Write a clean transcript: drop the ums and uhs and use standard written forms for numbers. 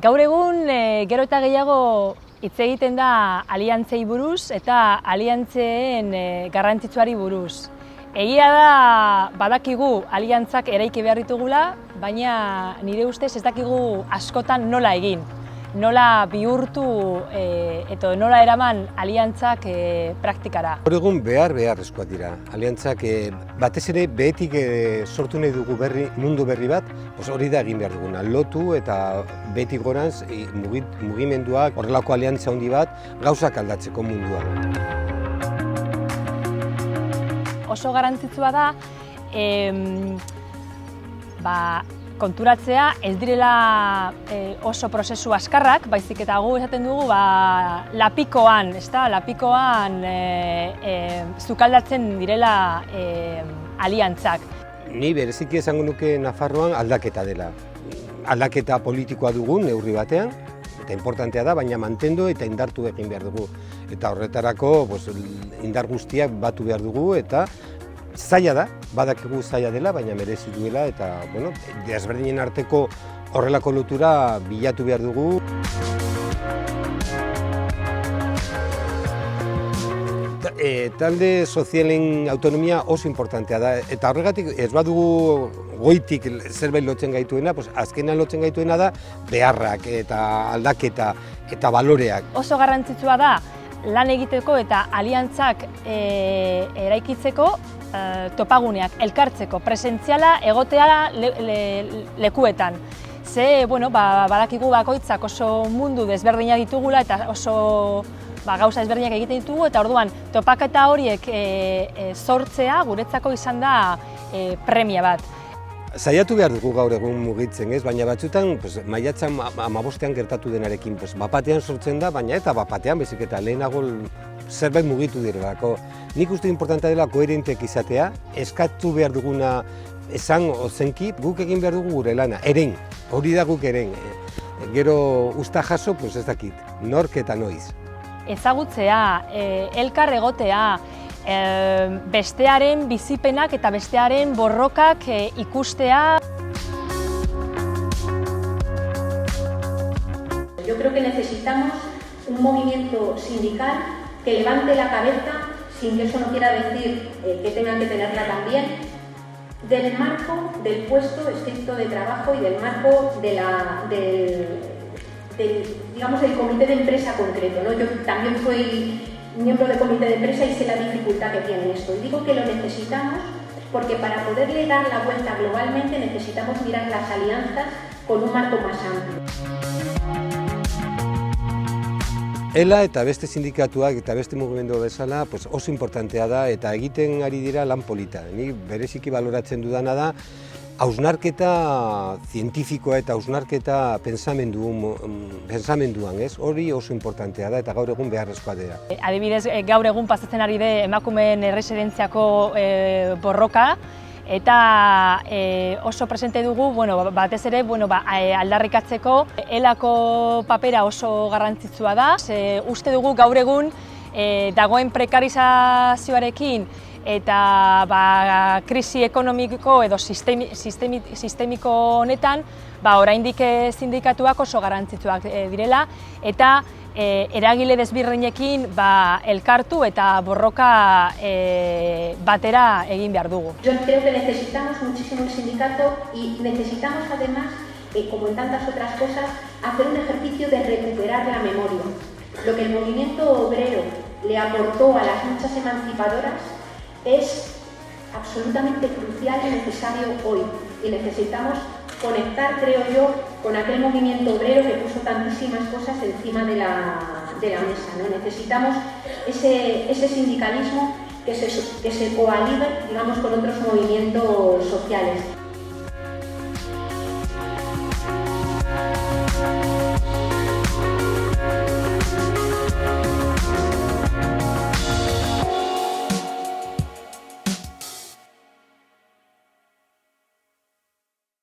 Gaur egun, gero eta gehiago hitz egiten da aliantzei buruz eta aliantzeen garrantzitsuari buruz. Egia da badakigu aliantzak eraiki behar ditugula, baina nire ustez ez dakigu askotan nola egin, nola bihurtu eta nola eraman aliantzak praktikara. Gaur egun beharrezkoak dira. Aliantzak batez ere behetik sortu nahi dugu mundu berri bat, hori da egin behar duguna. Lotu eta behetik gorantz mugimenduak horrelako aliantza handi bat gauzak aldatzeko munduan. Oso garrantzitsua da konturatzea ez direla oso prozesu askarrak, baizik eta gu esaten dugu lapikoan sukaldatzen direla aliantzak. Ni bereziki esango nuke Nafarroan aldaketa dela. Aldaketa politikoa dugu neurri batean, eta importantea da, baina mantendu eta indartu egin behar dugu. Eta horretarako indar guztiak batu behar dugu eta zaila da, badakigu zaila dela, baina merezi duela eta desberdinen arteko horrelako lotura bilatu behar dugu. Talde sozialen autonomia oso importantea da, eta horregatik ez badugu goitik zerbait lotzen gaituena, azkenean lotzen gaituena da beharrak eta aldaketa eta baloreak. Oso garrantzitsua da lan egiteko eta aliantzak eraikitzeko topaguneak, elkartzeko, presentziala egotea lekuetan. Badakigu bakoitzak oso mundu desberdinak ditugula eta oso gauza ezberdinak egiten ditugu, eta orduan topaketa horiek sortzea guretzako izan da premia bat. Saiatu behar dugu gaur egun mugitzen, baina batzutan maiatzan 15ean gertatu denarekin bapatean sortzen da, baina eta bapatean bezik eta lehenago zerbait mugitu direlako. Nik uste importantea dela koherenteak izatea, eskatu behar duguna esan ozenki, guk egin behar dugu gure lana, eren, hori da guk eren. Gero usta jaso, ez dakit, nork eta noiz. Ezagutzea, elkar egotea, bestearen bizipenak eta bestearen borrokak ikustea. Yo creo que necesitamos un movimiento sindical que levante la cabeza, sin que eso no quiera decir que tengan que tenerla también, del marco del puesto estricto de trabajo y del marco del comité de empresa concreto, ¿no? Yo también fui miembro del comité de empresa y sé la dificultad que tiene esto. Y digo que lo necesitamos porque para poderle dar la vuelta globalmente necesitamos mirar las alianzas con un marco más amplio. ELA eta beste sindikatuak eta beste mugimendu bezala oso importantea da eta egiten ari dira lan polita. Ni bereziki baloratzen dudana da hausnarketa zientifikoa eta hausnarketa pensamenduan, hori oso importantea da eta gaur egun beharrezkoa dira. Adibidez, gaur egun pasatzen ari de emakumeen erresidentziako borroka, eta oso presente dugu, batez ere, aldarrikatzeko ELako papera oso garrantzitsua da. Uste dugu gaur egun dagoen prekarizazioarekin eta krisi ekonomiko edo sistemiko honetan oraindik sindikatuak oso garrantzitsuak direla eta eragile desberdinekin elkartu eta borroka batera egin behar dugu. Yo creo que necesitamos muchísimo el sindicato y necesitamos además, como en tantas otras cosas, hacer un ejercicio de recuperar la memoria. Lo que el movimiento obrero le aportó a las luchas emancipadoras es absolutamente crucial y necesario hoy, y necesitamos conectar, creo yo, con aquel movimiento obrero que puso tantísimas cosas encima de la mesa, ¿no? Necesitamos ese sindicalismo que se coaliga, digamos, con otros movimientos sociales.